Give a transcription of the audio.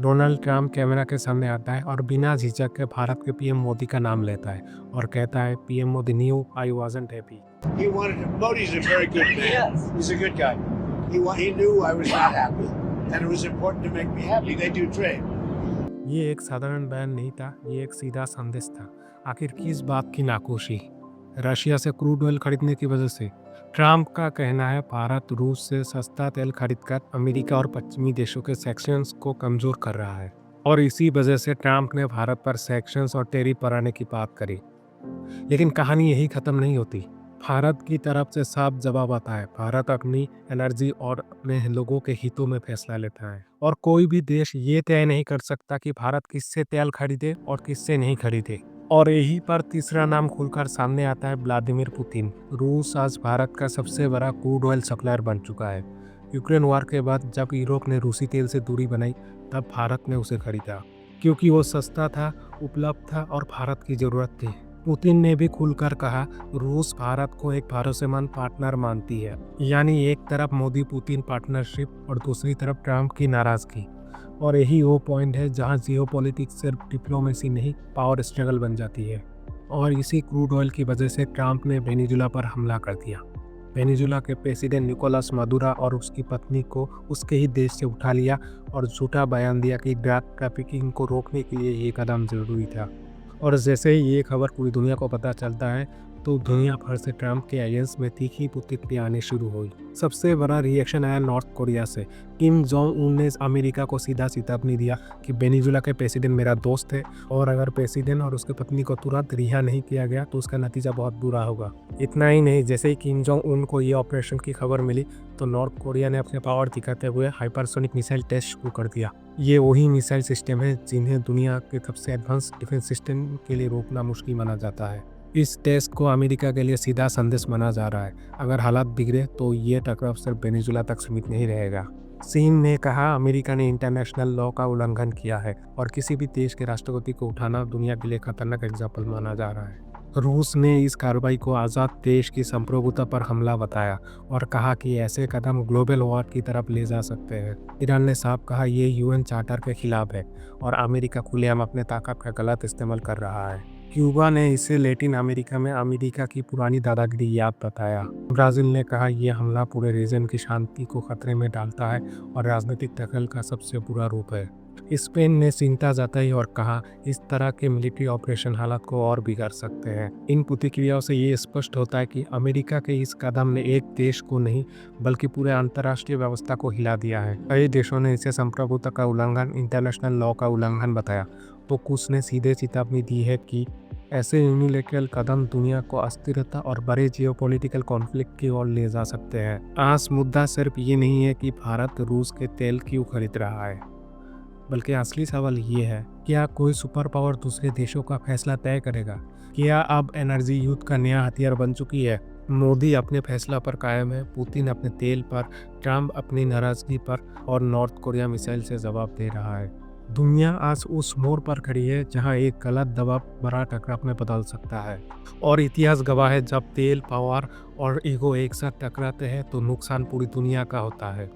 Donald Trump camera के सामने आता है और बिना झिझक के भारत के पीएम मोदी का नाम लेता है और कहता है PM Modi new I wasn't happy. He wanted to, Modi's a very good man. Yes. He's a good guy. He knew I was not happy, and it was important to make me happy. They do trade. ये एक साधारण बयान नहीं था, ये एक सीधा संदेश था। आखिर किस बात की नाखुशी? रशिया से क्रूड ऑयल खरीदने की वजह से। ट्रंप का कहना है भारत रूस से सस्ता तेल खरीदकर अमेरिका और पश्चिमी देशों के सैंक्शंस को कमजोर कर रहा है और इसी वजह से ट्रंप ने भारत पर सैंक्शंस और टैरिफ बढ़ाने की बात करी। लेकिन कहानी यही खत्म नहीं होती। भारत की तरफ से साफ जवाब आता है। भारत अपनी एनर्जी और अपने लोगों के हितों में फैसला लेता है और कोई भी देश ये तय नहीं कर सकता कि भारत किससे तेल खरीदे और किससे नहीं खरीदे। और यहीं पर तीसरा नाम खुलकर सामने आता है व्लादिमीर पुतिन। रूस आज भारत का सबसे बड़ा क्रूड ऑयल सप्लायर बन चुका है। यूक्रेन वार के बाद जब यूरोप ने रूसी तेल से दूरी बनाई तब भारत ने उसे खरीदा क्योंकि वो सस्ता था, उपलब्ध था और भारत की ज़रूरत थी। पुतिन ने भी खुलकर कहा रूस भारत को एक भरोसेमंद पार्टनर मानती है। यानी एक तरफ मोदी पुतिन पार्टनरशिप और दूसरी तरफ ट्रंप की नाराज़गी। और यही वो पॉइंट है जहां जियोपॉलिटिक्स सिर्फ डिप्लोमेसी नहीं पावर स्ट्रगल बन जाती है। और इसी क्रूड ऑयल की वजह से ट्रंप ने वेनेजुला पर हमला कर दिया। वेनेजुला के प्रेसिडेंट निकोलस मदुरो और उसकी पत्नी को उसके ही देश से उठा लिया और झूठा बयान दिया कि ड्रग ट्रैफिकिंग को रोकने के लिए ये कदम जरूरी था। और जैसे ही ये खबर पूरी दुनिया को पता चलता है तो दुनिया भर से ट्रंप के अगेंस्ट में तीखी प्रतिक्रिया आनी शुरू हुई। सबसे बड़ा रिएक्शन आया नॉर्थ कोरिया से। किम जोंग उन ने अमेरिका को सीधा चेतावनी दिया कि वेनेजुला के प्रेसिडेंट मेरा दोस्त है और अगर प्रेसिडेंट और उसके पत्नी को तुरंत रिहा नहीं किया गया तो उसका नतीजा बहुत बुरा होगा। इतना ही नहीं, जैसे ही किम जोंग उन को ये ऑपरेशन की खबर मिली तो नॉर्थ कोरिया ने अपने पावर दिखाते हुए हाइपरसोनिक मिसाइल टेस्ट शुरू कर दिया। ये वही मिसाइल सिस्टम है जिन्हें दुनिया के सबसे एडवांस डिफेंस सिस्टम के लिए रोकना मुश्किल माना जाता है। इस टेस्ट को अमेरिका के लिए सीधा संदेश माना जा रहा है। अगर हालात बिगड़े तो ये टकराव सिर्फ वेनेजुला तक सीमित नहीं रहेगा। चीन ने कहा अमेरिका ने इंटरनेशनल लॉ का उल्लंघन किया है और किसी भी देश के राष्ट्रपति को उठाना दुनिया के लिए खतरनाक एग्जाम्पल माना जा रहा है। रूस ने इस कार्रवाई को आज़ाद देश की संप्रभुता पर हमला बताया और कहा कि ऐसे कदम ग्लोबल वॉर की तरफ ले जा सकते हैं। ईरान ने साफ कहा ये यूएन चार्टर के खिलाफ है और अमेरिका खुलेआम अपने ताकत का गलत इस्तेमाल कर रहा है। क्यूबा ने इसे लैटिन अमेरिका में अमेरिका की पुरानी दादागिरी याद बताया। ब्राज़ील ने कहा यह हमला पूरे रीजन की शांति को खतरे में डालता है और राजनीतिक दखल का सबसे बुरा रूप है। स्पेन ने चिंता जताई और कहा इस तरह के मिलिट्री ऑपरेशन हालात को और बिगाड़ सकते हैं। इन प्रतिक्रियाओं से ये स्पष्ट होता है कि अमेरिका के इस कदम ने एक देश को नहीं बल्कि पूरे अंतर्राष्ट्रीय व्यवस्था को हिला दिया है। कई देशों ने इसे संप्रभुता का उल्लंघन, इंटरनेशनल लॉ का उल्लंघन बताया तो कुछ ने सीधे चेतावनी दी है कि ऐसे यूनिलैटरल कदम दुनिया को अस्थिरता और बड़े जियोपॉलिटिकल कॉन्फ्लिक्ट की ओर ले जा सकते हैं। आज मुद्दा सिर्फ ये नहीं है कि भारत रूस के तेल क्यों खरीद रहा है, बल्कि असली सवाल ये है क्या कोई सुपर पावर दूसरे देशों का फैसला तय करेगा? क्या अब एनर्जी युद्ध का नया हथियार बन चुकी है? मोदी अपने फैसला पर कायम है, पुतिन अपने तेल पर, ट्रंप अपनी नाराजगी पर और नॉर्थ कोरिया मिसाइल से जवाब दे रहा है। दुनिया आज उस मोड़ पर खड़ी है जहां एक गलत दबाव बड़ा टकराव में बदल सकता है और इतिहास गवाह है जब तेल, पावर और ईगो एक साथ टकराते हैं तो नुकसान पूरी दुनिया का होता है।